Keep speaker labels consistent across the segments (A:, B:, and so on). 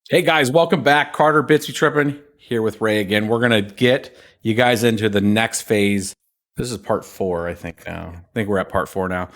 A: Hey guys, welcome back. Carter Bitsy Trippin here with Ray again. We're gonna get you guys into the next phase. This is part 4, I think now. I think we're at part 4 now,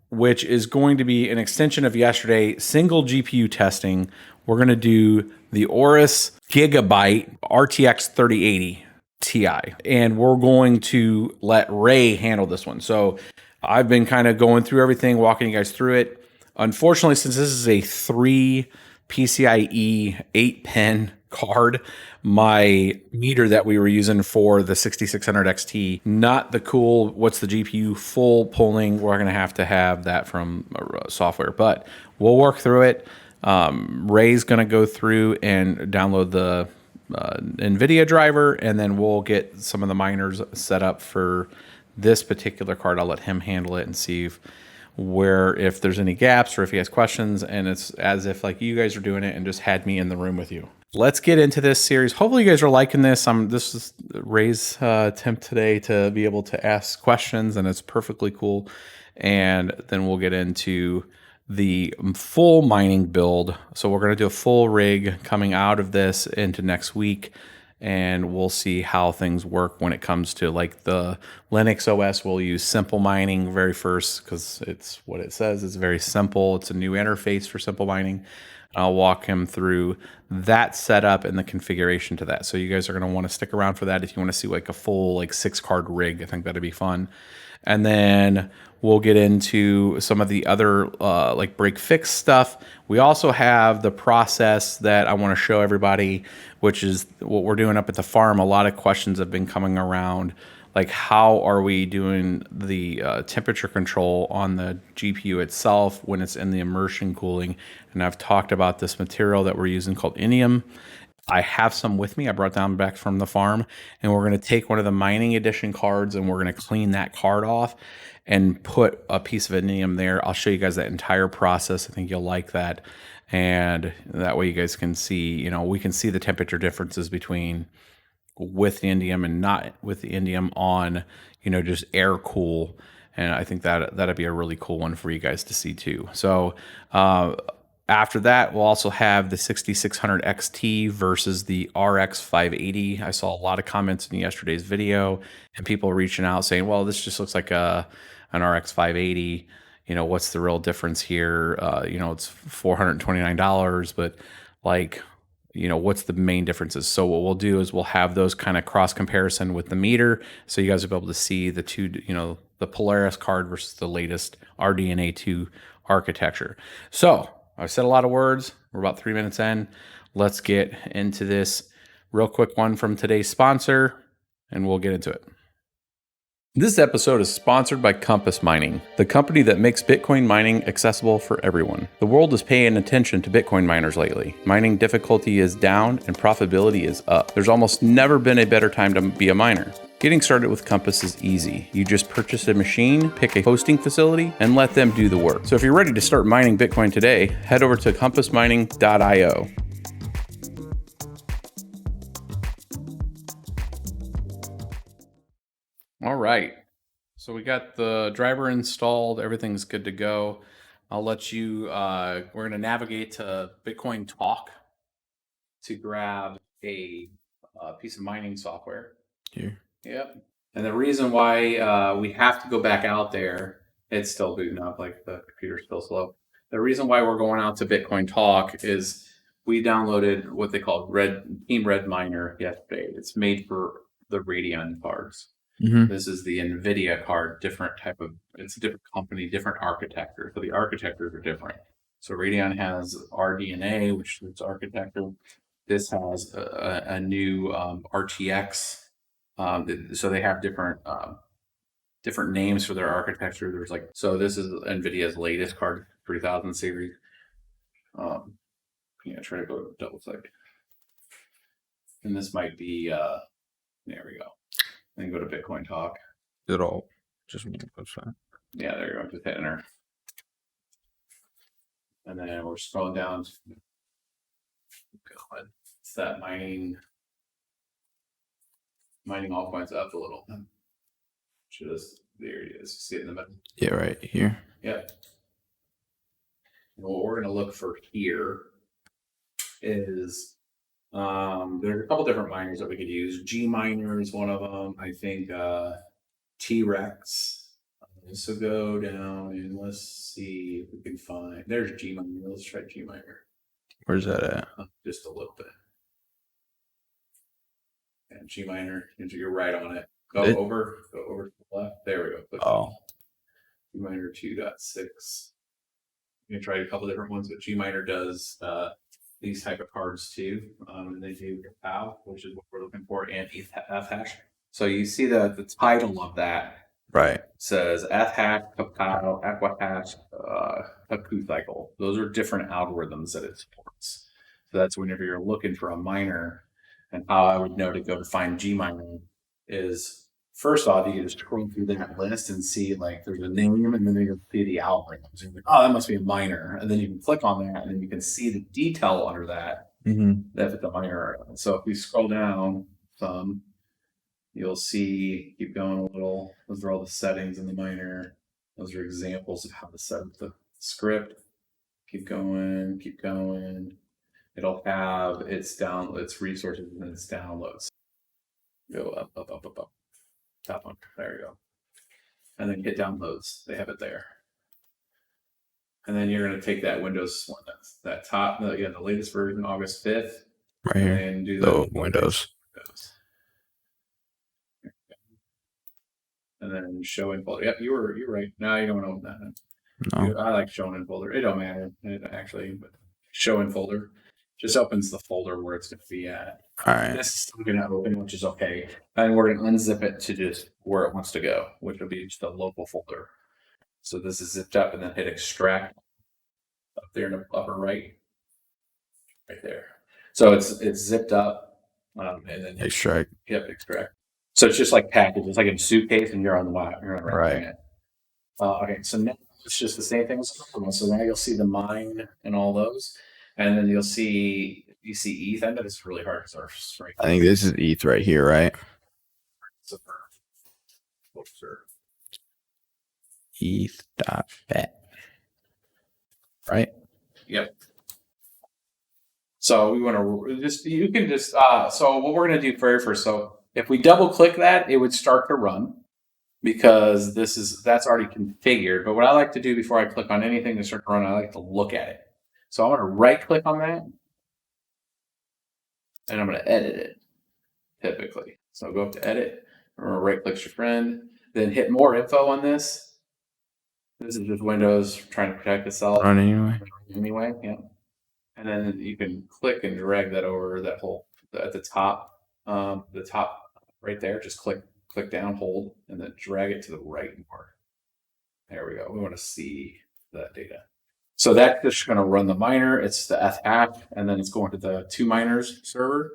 A: which is going to be an extension of yesterday, single GPU testing. We're gonna do the Aorus Gigabyte RTX 3080 Ti, and we're going to let Ray handle this one. So I've been kind of going through everything, walking you guys through it. Unfortunately, since this is a 3 PCIe 8-pin card, my meter that we were using for the 6600 XT, not the cool, what's the GPU full pulling. We're going to have that from software, but we'll work through it. Ray's going to go through and download the NVIDIA driver, and then we'll get some of the miners set up for this particular card. I'll let him handle it and see if there's any gaps or if he has questions, and it's as if like you guys are doing it and just had me in the room with you. Let's get into this series. Hopefully you guys are liking this. This is Ray's attempt today to be able to ask questions, and it's perfectly cool. And then we'll get into the full mining build. So we're going to do a full rig coming out of this into next week, and we'll see how things work when it comes to like the Linux OS. We'll use simple mining very first because it's what it says. It's very simple. It's a new interface for simple mining. I'll walk him through that setup and the configuration to that. So you guys are going to want to stick around for that if you want to see like a full like 6-card rig. I think that'd be fun. And then we'll get into some of the other like break fix stuff. We also have the process that I want to show everybody, which is what we're doing up at the farm. A lot of questions have been coming around, like how are we doing the temperature control on the GPU itself when it's in the immersion cooling. And I've talked about this material that we're using called indium. I have some with me. I brought down back from the farm, and we're going to take one of the mining edition cards and we're going to clean that card off and put a piece of indium there. I'll show you guys that entire process. I think you'll like that. And that way you guys can see, we can see the temperature differences between with the indium and not with the indium on, just air cool. And I think that'd be a really cool one for you guys to see too. So, after that, we'll also have the 6600 XT versus the RX 580. I saw a lot of comments in yesterday's video and people reaching out saying, well, this just looks like an RX 580. What's the real difference here? It's $429, but like, what's the main differences? So what we'll do is we'll have those kind of cross comparison with the meter. So you guys will be able to see the two, the Polaris card versus the latest RDNA 2 architecture. So I've said a lot of words. We're about 3 minutes in. Let's get into this real quick one from today's sponsor, and we'll get into it. This episode is sponsored by Compass Mining, the company that makes Bitcoin mining accessible for everyone. The world is paying attention to Bitcoin miners lately. Mining difficulty is down and profitability is up. There's almost never been a better time to be a miner. Getting started with Compass is easy. You just purchase a machine, pick a hosting facility, and let them do the work. So if you're ready to start mining Bitcoin today, head over to compassmining.io. All right. So we got the driver installed. Everything's good to go. I'll let you, we're going to navigate to Bitcoin Talk to grab a piece of mining software.
B: Here.
A: Yep. And the reason why we have to go back out there, it's still booting up, like the computer's still slow. The reason why we're going out to Bitcoin Talk is we downloaded what they call Team Red Miner yesterday. It's made for the Radeon cards.
B: Mm-hmm.
A: This is the NVIDIA card, it's a different company, different architecture. So the architectures are different. So Radeon has RDNA, which is architecture. This has a new RTX. So they have different names for their architecture. So this is NVIDIA's latest card, 3000 series. Try to go double click. And this might be, there we go. Then go to Bitcoin Talk.
B: It all just one website.
A: Yeah, there you go. Just hit enter. And then we're scrolling down. It's that mining altcoins up a little. There it is. See it in the middle?
B: Yeah, right here.
A: Yep. And what we're going to look for here is there's a couple different miners that we could use. GMiner is one of them. I think T-Rex. So go down and let's see if we can find. There's GMiner. Let's try GMiner.
B: Where's that at?
A: Just a little bit. And GMiner, you're right on it. Go over to the left. There we go. Click GMiner 2.6. You can try a couple different ones, but GMiner does these type of cards too. And they do POW, which is what we're looking for, and ETH hash. So you see the title of that.
B: Right.
A: Says ETH hash, POW, Aqua hash, Haku cycle. Those are different algorithms that it supports. So that's whenever you're looking for a miner, and how I would know to go to find GMiner is first off, you can just scroll through that list and see like there's a name, and then you can see the algorithms. You're like, oh, that must be a miner, and then you can click on that, and then you can see the detail under that. That's the miner. So if we scroll down some, you'll see, keep going a little. Those are all the settings in the miner. Those are examples of how to set up the script. Keep going, keep going. It'll have its resources and its downloads. Go up, up, up, up, up. Top one. There you go. And then hit downloads. They have it there. And then you're going to take that Windows one, that top, the latest version, August 5th.
B: Right here.
A: And do
B: the Windows.
A: And then show in folder. Yep, you're right. No, you don't want to open that.
B: No.
A: I like showing in folder. It don't matter, actually, but show in folder just opens the folder where it's going to be at.
B: All right.
A: This is still going to open, which is okay. And we're going to unzip it to just where it wants to go, which will be just a local folder. So this is zipped up, and then hit extract up there in the upper right there. So it's zipped up, and then
B: Extract.
A: Yep, extract. So it's just like packages. It's like in a suitcase, and you're on the wire. You're on the
B: right.
A: Okay, so now it's just the same thing as the other one. So now you'll see the mine and all those, and then you see ETH. I know this is really hard because our strength.
B: I think this is ETH right here, right? ETH.bet. Right?
A: Yep. So we want to just, you can just, so what we're going to do first, so if we double click that, it would start to run because that's already configured. But what I like to do before I click on anything to start to run, I like to look at it. So I'm going to right click on that and I'm going to edit it typically. So go up to edit, or right click your friend, then hit more info on this. This is just Windows trying to protect itself.
B: Run anyway.
A: Anyway, yeah. And then you can click and drag that over that whole at the top right there. Just click down, hold, and then drag it to the right more. There we go. We want to see that data. So that's just going to run the miner. It's the ETH app, and then it's going to the 2Miners server,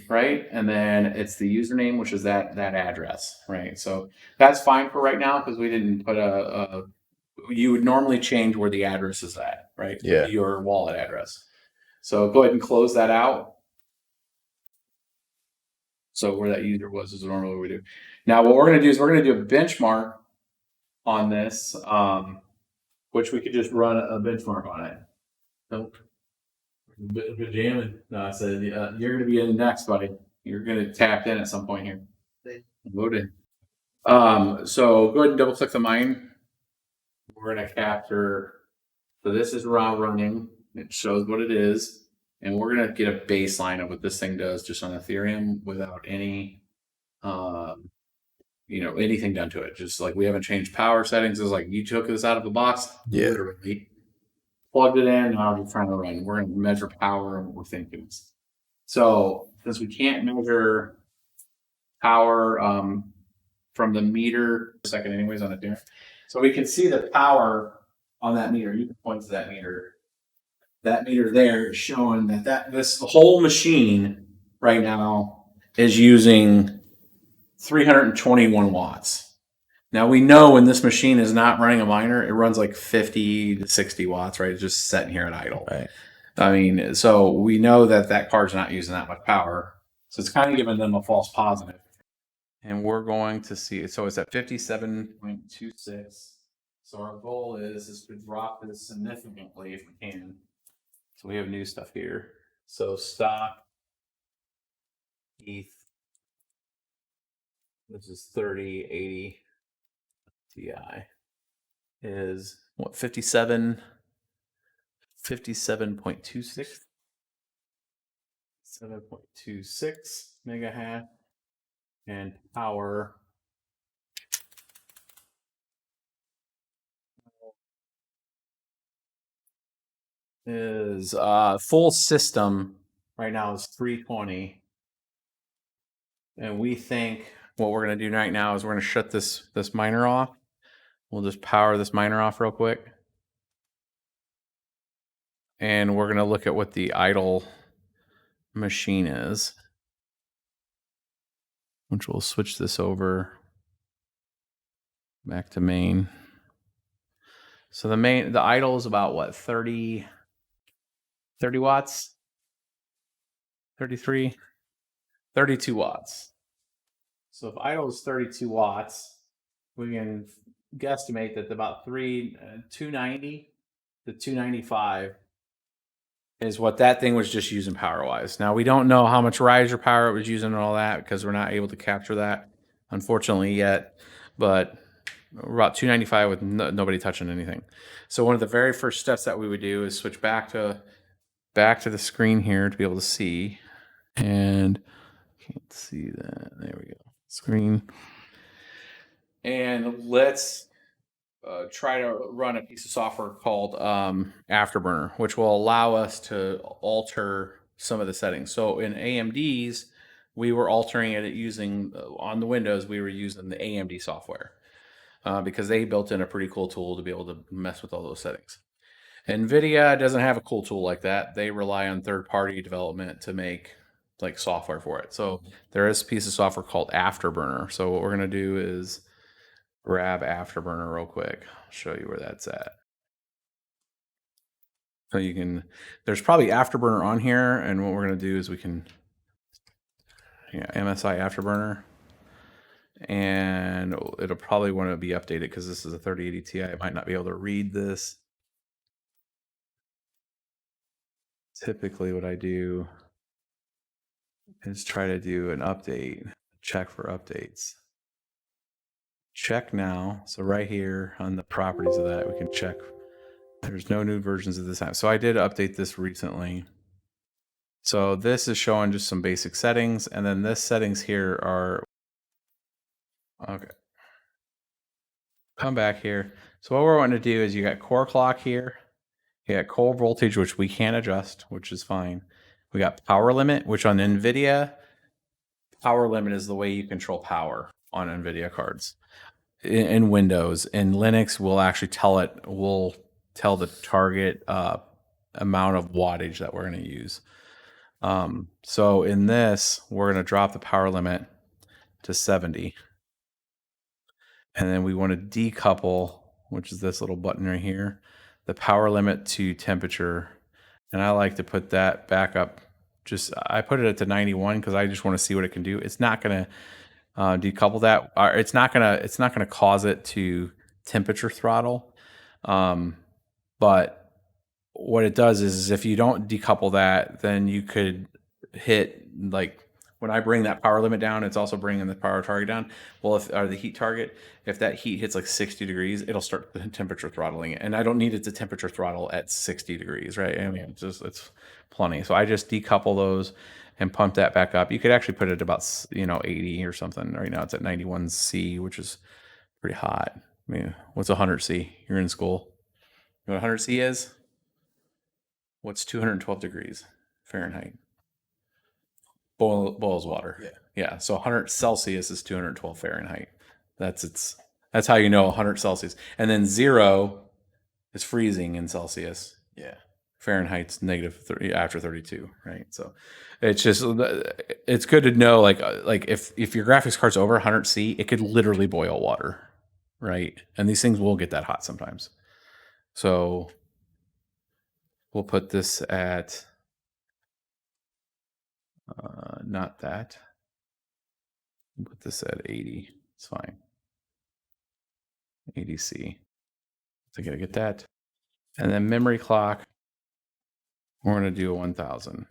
A: right? And then it's the username, which is that address, right? So that's fine for right now because we didn't put you would normally change where the address is at, right?
B: Yeah.
A: Your wallet address. So go ahead and close that out. So where that user was is normally what we do. Now what we're going to do is we're going to do a benchmark on this, which we could just run a benchmark on it. Nope. Good jamming. No, I said you're going to be in next, buddy. You're going to tap in at some point here. Loaded. So go ahead and double click the mine. We're going to capture. So this is raw running. It shows what it is. And we're going to get a baseline of what this thing does just on Ethereum without any, anything done to it. Just like we haven't changed power settings. It's like you took this out of the box.
B: Yeah.
A: Literally plugged it in. Now we're trying to run. We're going to measure power and what we're thinking. So since we can't measure power from the meter a second anyways on Ethereum. So we can see the power on that meter. You can point to that meter. That meter there is showing that this whole machine right now is using 321 watts. Now we know when this machine is not running a miner, it runs like 50 to 60 watts, right? It's just sitting here at idle.
B: Right.
A: I mean, so we know that card's not using that much power. So it's kind of giving them a false positive. And we're going to see, so it's at 57.26. So our goal is to drop this significantly if we can. So we have new stuff here. So stock ETH, which is 3080 Ti, is what, 57.26 7.26 megahash, and power is full system right now is 320, and we think what we're going to do right now is we're going to shut this miner off. We'll just power this miner off real quick, and we're going to look at what the idle machine is, which we'll switch this over back to main. So the idle is about what, 30 watts, 33, 32 watts. So if idle is 32 watts, we can guesstimate that about 290 to 295 is what that thing was just using power wise. Now we don't know how much riser power it was using and all that because we're not able to capture that, unfortunately, yet. But we're about 295 with nobody touching anything. So one of the very first steps that we would do is switch back to the screen here to be able to see. And can't see that. There we go. Screen. And let's try to run a piece of software called Afterburner, which will allow us to alter some of the settings. So in AMD's, we were altering it using, on the Windows, we were using the AMD software because they built in a pretty cool tool to be able to mess with all those settings. NVIDIA doesn't have a cool tool like that. They rely on third-party development to make like software for it. So there is a piece of software called Afterburner. So what we're going to do is grab Afterburner real quick. I'll show you where that's at. So you can, there's probably Afterburner on here, and what we're going to do is we can, MSI Afterburner, and it'll probably want to be updated because this is a 3080 Ti. I might not be able to read this. Typically what I do is try to do an update, check for updates. Check now. So right here on the properties of that, we can check. There's no new versions at this time. So I did update this recently. So this is showing just some basic settings. And then this settings here are, okay. Come back here. So what we're wanting to do is you got core clock here. You got core voltage, which we can't adjust, which is fine. We got power limit, which on NVIDIA, power limit is the way you control power on NVIDIA cards. In Windows, in Linux, we'll actually we'll tell the target amount of wattage that we're going to use. So in this, we're going to drop the power limit to 70. And then we want to decouple, which is this little button right here, the power limit to temperature. And I like to put that back up. I put it at 91 because I just want to see what it can do. It's not going to decouple that. It's not gonna cause it to temperature throttle. But what it does is if you don't decouple that, then you could hit, like when I bring that power limit down, it's also bringing the power target down. Well, or the heat target, if that heat hits like 60 degrees, it'll start the temperature throttling it. And I don't need it to temperature throttle at 60 degrees, right? I mean, it's plenty. So I just decouple those and pump that back up. You could actually put it at about 80 or something. Right now it's at 91 C, which is pretty hot. I mean, what's 100 C? You're in school. You know what 100 C is? What's 212 degrees Fahrenheit? Boils water. Yeah. So 100 Celsius is 212 Fahrenheit. That's how you know 100 Celsius. And then 0 is freezing in Celsius.
B: Yeah.
A: Fahrenheit's negative 30 after 32, right? So it's just, it's good to know, like if your graphics card's over 100 C, it could literally boil water, right? And these things will get that hot sometimes. So we'll put this at not that. We'll put this at 80. It's fine. 80 C. So I gotta get that. And then memory clock, we're gonna do a 1000.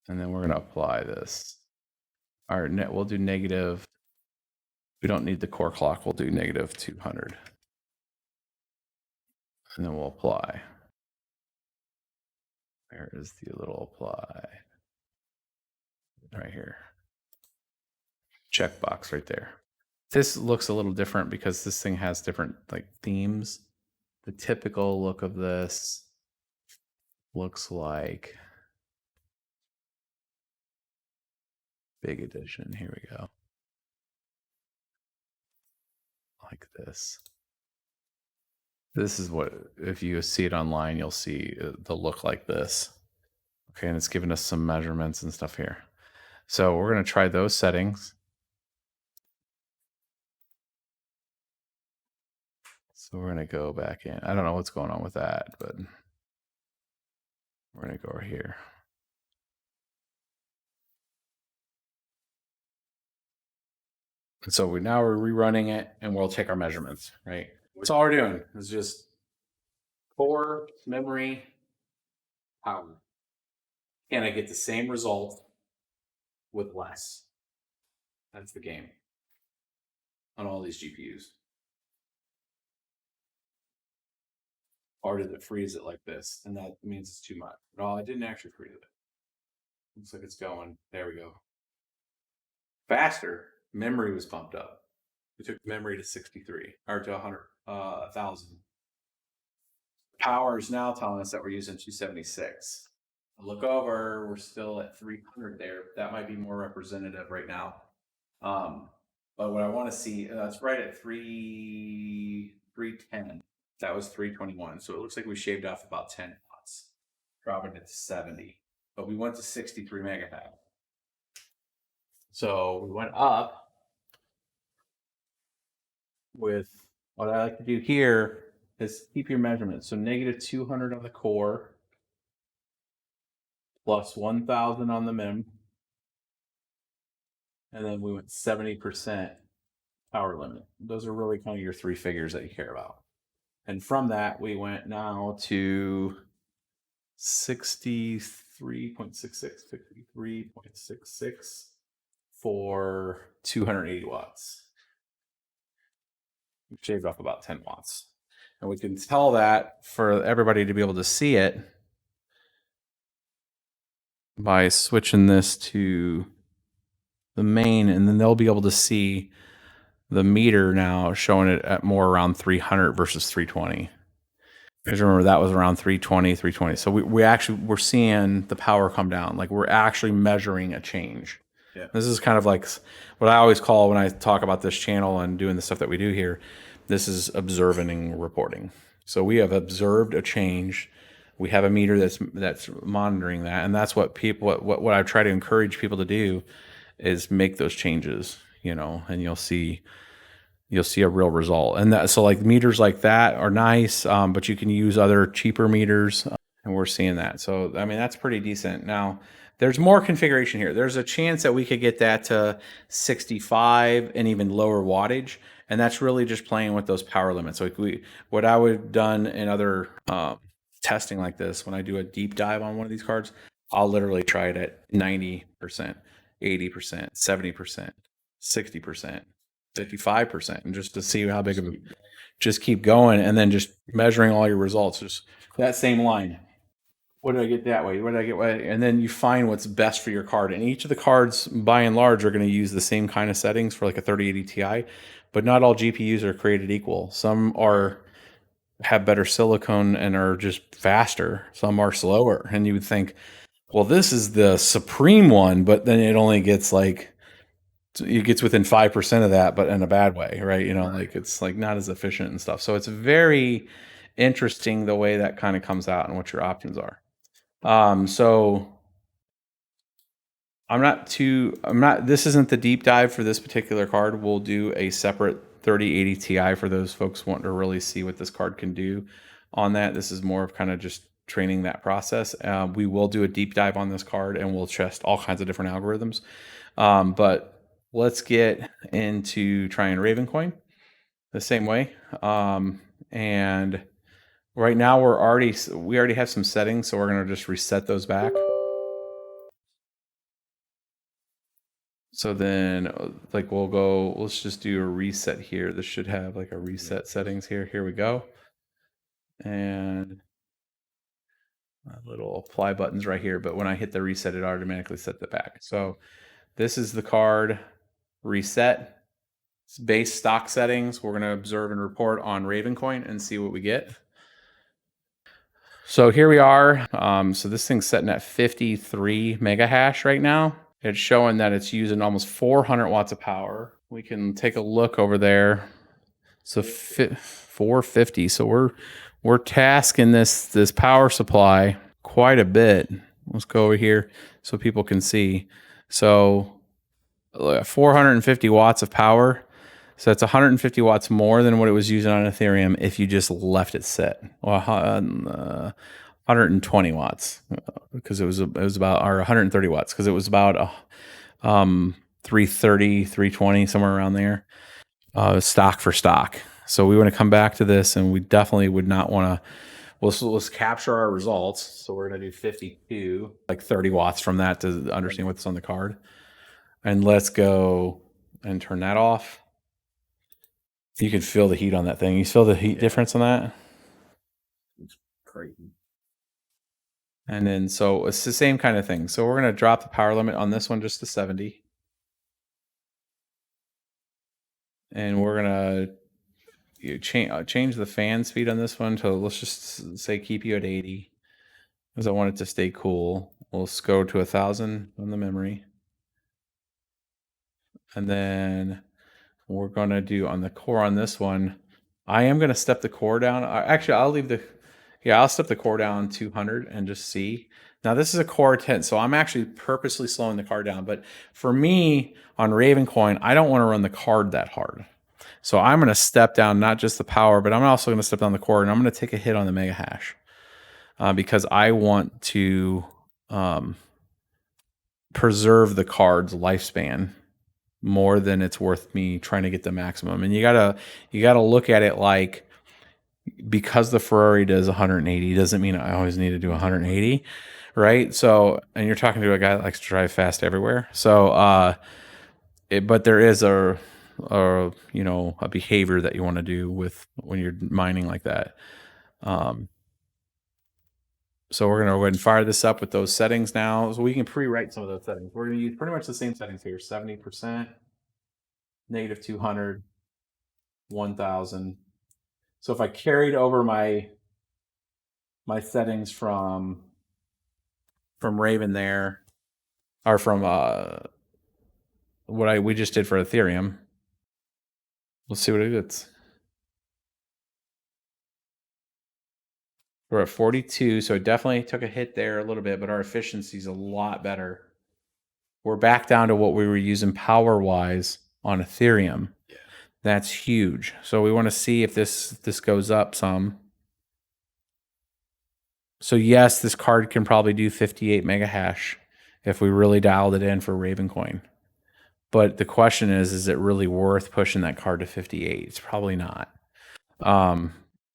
A: And then we're going to apply this. Our net, we'll do negative. We don't need the core clock. We'll do negative 200. And then we'll apply. Where is the little apply? Right here. Checkbox right there. This looks a little different because this thing has different like themes. The typical look of this looks like big edition. Here we go. Like this. This is what, if you see it online, you'll see the look like this. Okay, and it's giving us some measurements and stuff here. So we're going to try those settings. So we're going to go back in. I don't know what's going on with that, but we're going to go over here. And so now we're rerunning it and we'll take our measurements, right? That's all we're doing is just core, memory, power. Can I get the same result with less? That's the game on all these GPUs. Or did it freeze it like this? And that means it's too much. No, I didn't actually freeze it. Looks like it's going. There we go. Faster. Memory was bumped up. We took memory to 63 or to 100, 1,000. Power is now telling us that we're using 276. Look over, we're still at 300 there. That might be more representative right now. But what I want to see, that's right at 310. That was 321. So it looks like we shaved off about 10 watts, dropping it to 70. But we went to 63 megahash. So we went up with what I like to do here is keep your measurements. So negative 200 on the core, plus 1,000 on the mem. And then we went 70% power limit. Those are really kind of your three figures that you care about. And from that, we went now to 63.66 for 280 watts. We shaved off about 10 watts. And we can tell that for everybody to be able to see it by switching this to the main, and then they'll be able to see the meter now showing it at more around 300 versus 320. Because remember, that was around 320, 320. So we're seeing the power come down. Like we're actually measuring a change. Yeah. This is kind of like what I always call when I talk about this channel and doing the stuff that we do here. This is observing and reporting. So we have observed a change. We have a meter that's monitoring that, and that's what people what I try to encourage people to do is make those changes, you know, and you'll see a real result. And that, so like meters like that are nice, but you can use other cheaper meters, and we're seeing that. So I mean, that's pretty decent. Now there's more configuration here. There's a chance that we could get that to 65 and even lower wattage, and that's really just playing with those power limits. So what I would have done in other testing like this, when I do a deep dive on one of these cards, I'll literally try it at 90%, 80%, 70%, 60%, 55%, and just to see how big of a, just keep going, and then just measuring all your results. Just that same line. What did I get that way? What did I get? And then you find what's best for your card. And each of the cards, by and large, are going to use the same kind of settings for like a 3080 Ti, but not all GPUs are created equal. Some have better silicone and are just faster. Some are slower. And you would think, well, this is the supreme one, but then it only gets like, it gets within 5% of that, but in a bad way, right? You know, like it's like not as efficient and stuff. So it's very interesting the way that kind of comes out and what your options are. So this isn't the deep dive for this particular card. We'll do a separate 3080 Ti for those folks wanting to really see what this card can do on that. This is more of kind of just training that process. We will do a deep dive on this card, and we'll test all kinds of different algorithms. But let's get into trying Ravencoin the same way. And right now we already have some settings, so we're going to just reset those back. So then, like, let's just do a reset here. This should have like a reset settings here. Here we go. And little apply buttons right here. But when I hit the reset, it automatically set it back. So this is the card reset. It's base stock settings. We're going to observe and report on Ravencoin and see what we get. So here we are. So this thing's setting at 53 mega hash right now. It's showing that it's using almost 400 watts of power. We can take a look over there. So 450. So we're tasking this power supply quite a bit. Let's go over here so people can see. So 450 watts of power. So it's 150 watts more than what it was using on Ethereum if you just left it set. Well, 120 watts because it was about, or 130 watts because it was about 330, 320, somewhere around there, stock for stock. So we want to come back to this, and we definitely would not want to. Let's capture our results. So we're going to do 52, like 30 watts from that to understand what's on the card. And let's go and turn that off. You can feel the heat on that thing. You feel the heat difference on that? It's crazy. And then, so it's the same kind of thing. So we're going to drop the power limit on this one just to 70. And we're going to change the fan speed on this one to, let's just say, keep you at 80. Because I want it to stay cool. We'll go to 1,000 on the memory. And then we're going to do on the core on this one, I am going to step the core down. Actually, I'll step the core down 200 and just see. Now this is a core 10, so I'm actually purposely slowing the card down. But for me on Ravencoin, I don't want to run the card that hard. So I'm going to step down not just the power, but I'm also going to step down the core, and I'm going to take a hit on the mega hash because I want to preserve the card's lifespan more than it's worth me trying to get the maximum. And you gotta look at it like, because the Ferrari does 180 doesn't mean I always need to do 180, right? So, and you're talking to a guy that likes to drive fast everywhere. So, but there is a behavior that you want to do with when you're mining like that. So we're going to go ahead and fire this up with those settings now. So we can pre-write some of those settings. We're going to use pretty much the same settings here. 70%, negative 200, 1,000. So if I carried over my settings from Raven there, or from what we just did for Ethereum, let's see what it gets. We're at 42, so it definitely took a hit there a little bit, but our efficiency is a lot better. We're back down to what we were using power-wise on Ethereum. Yeah. That's huge. So we want to see if this goes up some. So yes, this card can probably do 58 mega hash if we really dialed it in for Ravencoin. But the question is it really worth pushing that card to 58? It's probably not.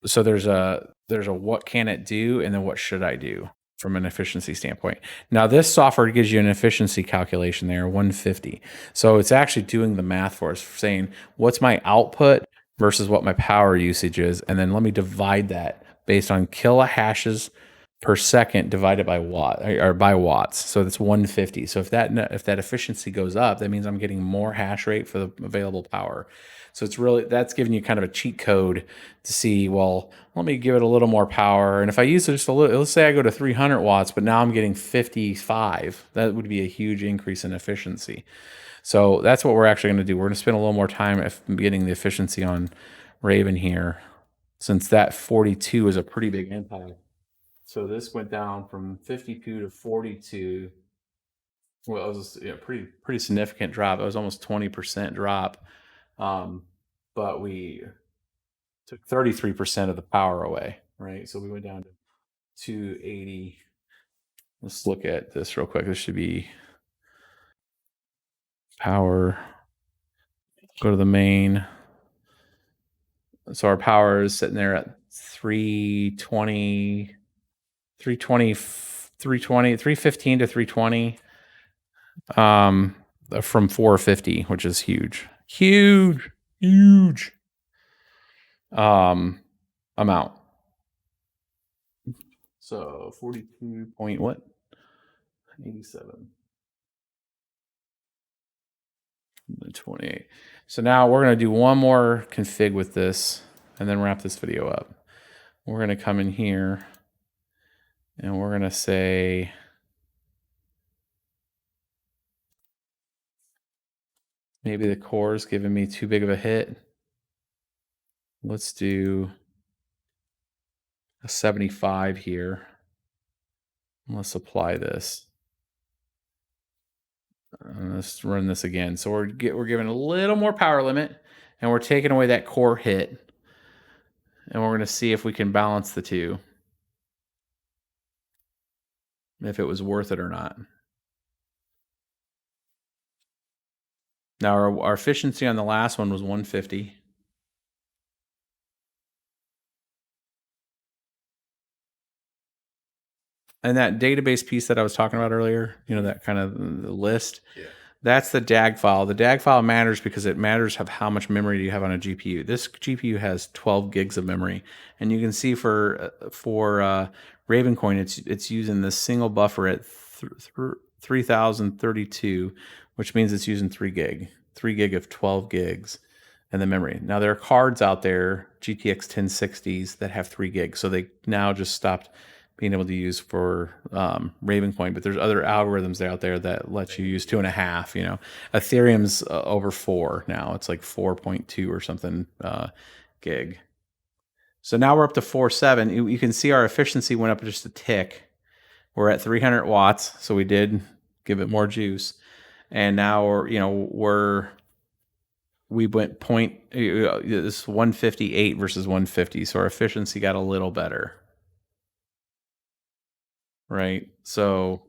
A: So there's a what can it do, and then what should I do from an efficiency standpoint. Now this software gives you an efficiency calculation there, 150. So it's actually doing the math for us, saying what's my output versus what my power usage is, and then let me divide that based on kilahashes per second divided by watts. So that's 150. So if that efficiency goes up, that means I'm getting more hash rate for the available power. So that's giving you kind of a cheat code to see, well, let me give it a little more power. And if I use it just a little, let's say I go to 300 watts, but now I'm getting 55. That would be a huge increase in efficiency. So that's what we're actually going to do. We're going to spend a little more time getting the efficiency on Raven here, since that 42 is a pretty big impact. So this went down from 52 to 42. Well, it was a pretty significant drop. It was almost 20% drop. But we took 33% of the power away, right? So we went down to 280. Let's look at this real quick. This should be power. Go to the main. So our power is sitting there at 315 to 320. from 450, which is huge, amount. So 42 point what? 87. 28. So now we're going to do one more config with this and then wrap this video up. We're going to come in here and we're going to say maybe the core is giving me too big of a hit. Let's do a 75 here. Let's apply this. Let's run this again. So we're giving a little more power limit, and we're taking away that core hit, and we're going to see if we can balance the two, if it was worth it or not. Now our efficiency on the last one was 150. And that database piece that I was talking about earlier, you know, that kind of the list, that's the DAG file. The DAG file matters because it matters of how much memory do you have on a GPU. This GPU has 12 gigs of memory, and you can see for Ravencoin, it's using this single buffer at 3032, which means it's using 3 gig of 12 gigs and the memory. Now there are cards out there, GTX 1060s, that have 3 gigs, so they now just stopped being able to use for Ravencoin, but there's other algorithms out there that let you use 2.5. You know, Ethereum's over 4 now. It's like 4.2 or something gig. So now we're up to 4.7. You can see our efficiency went up just a tick. We're at 300 watts, so we did give it more juice, and now we went this 158 versus 150, so our efficiency got a little better. Right, so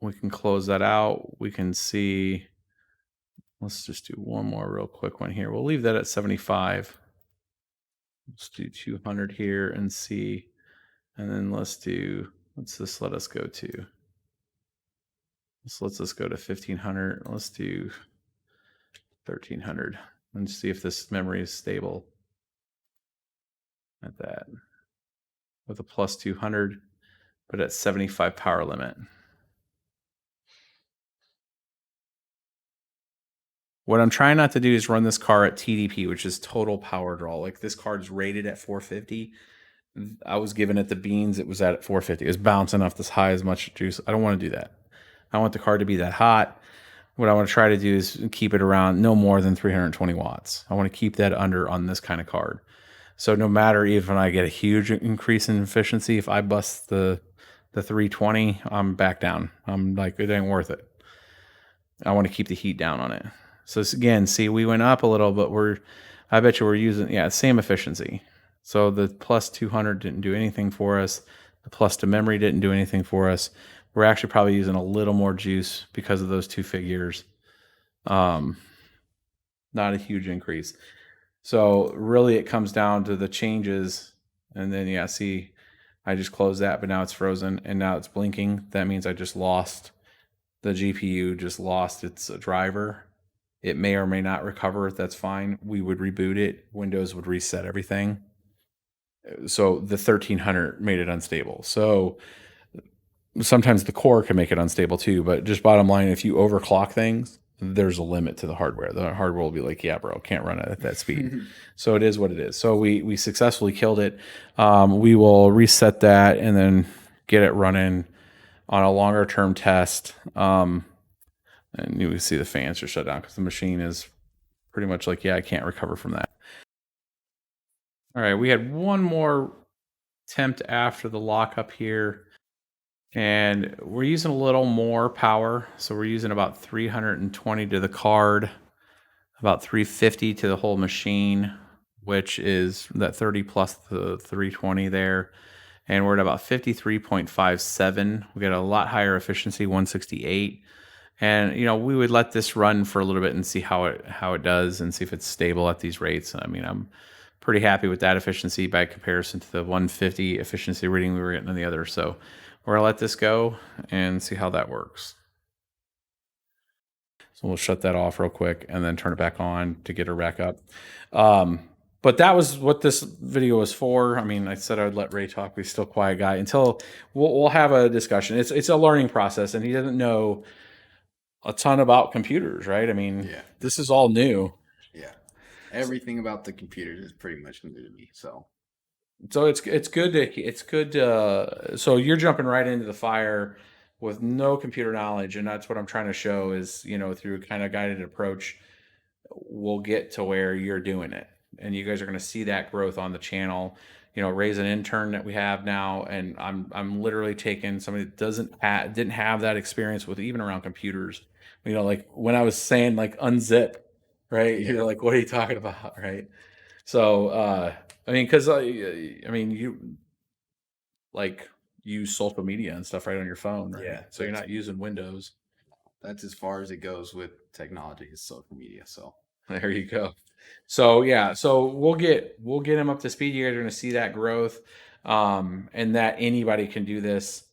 A: we can close that out. We can see, let's just do one more real quick one here. We'll leave that at 75. Let's do 200 here and see, and then let's this let us go to, let's go to 1500. Let's do 1300 and see if this memory is stable at that. With a plus 200, but at 75 power limit. What I'm trying not to do is run this car at TDP, which is total power draw. Like this card's rated at 450. I was giving it the beans. It was at 450. It was bouncing off this high as much juice. I don't want to do that. I want the card to be that hot. What I want to try to do is keep it around no more than 320 watts. I want to keep that under on this kind of card. So no matter even I get a huge increase in efficiency, if I bust the 320, I'm back down. I'm like, it ain't worth it. I want to keep the heat down on it. So again, see, we went up a little, but I bet you we're using, same efficiency. So the plus 200 didn't do anything for us. The plus to memory didn't do anything for us. We're actually probably using a little more juice because of those two figures. Not a huge increase. So really it comes down to the changes, and then see, I just closed that, but now it's frozen and now it's blinking. That means I just lost, the GPU just lost its driver. It may or may not recover. That's fine. We would reboot it. Windows would reset everything. So the 1300 made it unstable. So sometimes the core can make it unstable too, but just bottom line, if you overclock things, there's a limit to the hardware. The hardware will be like, yeah, bro, can't run it at that speed. So it is what it is. So we successfully killed it. We will reset that and then get it running on a longer term test. And you see the fans are shut down because the machine is pretty much like, I can't recover from that. All right, we had one more attempt after the lockup here. And we're using a little more power. So we're using about 320 to the card, about 350 to the whole machine, which is that 30 plus the 320 there. And we're at about 53.57. We got a lot higher efficiency, 168. And we would let this run for a little bit and see how it does and see if it's stable at these rates. I mean, I'm pretty happy with that efficiency by comparison to the 150 efficiency reading we were getting on the other. So we're gonna let this go and see how that works. So we'll shut that off real quick and then turn it back on to get her back up. But that was what this video was for. I mean, I said I would let Ray talk, but he's still a quiet guy until we'll have a discussion. It's a learning process, and he doesn't know a ton about computers, right? I mean,
B: Yeah.
A: this is all new.
B: Yeah. Everything about the computers is pretty much new to me. So
A: it's good to so you're jumping right into the fire with no computer knowledge, and that's what I'm trying to show is, you know, through a kind of guided approach, we'll get to where you're doing it, and you guys are going to see that growth on the channel. You know, Ray's an intern that we have now, and I'm literally taking somebody that didn't have that experience with even around computers. You know, like when I was saying like unzip, right?
B: Yeah.
A: You're like, what are you talking about, right? So I mean, because I mean, you like use social media and stuff right on your phone, right?
B: Yeah,
A: So you're not using Windows.
B: that's as far as it goes with technology is social media. So
A: There you go. So yeah, so we'll get him up to speed. You guys are going to see that growth, and that anybody can do this.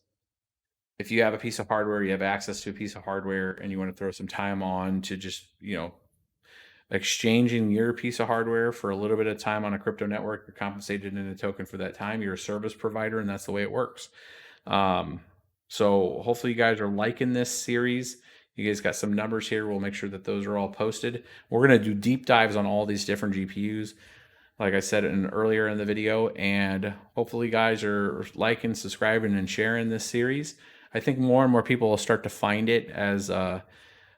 A: If you have a piece of hardware, you have access to a piece of hardware, and you want to throw some time on to just, you know, exchanging your piece of hardware for a little bit of time on a crypto network, you're compensated in a token for that time. You're a service provider, and that's the way it works. So hopefully you guys are liking this series. You guys got some numbers here. We'll make sure that those are all posted. We're going to do deep dives on all these different GPUs, like I said earlier in the video, and hopefully you guys are liking, subscribing, and sharing this series. I think more and more people will start to find it as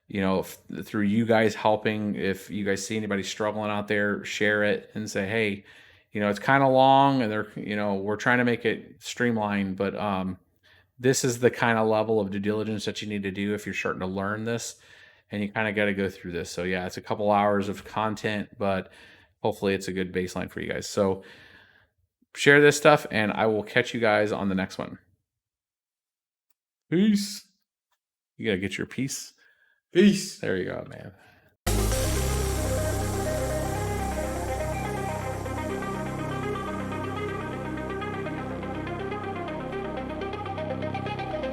A: you know, through you guys helping. If you guys see anybody struggling out there, share it and say, hey, you know, it's kind of long, and you know, we're trying to make it streamlined, but this is the kind of level of due diligence that you need to do if you're starting to learn this, and you kind of got to go through this. So yeah, it's a couple hours of content, but hopefully it's a good baseline for you guys. So share this stuff, and I will catch you guys on the next one. Peace. You got to get your peace.
B: peace.
A: There you go, man.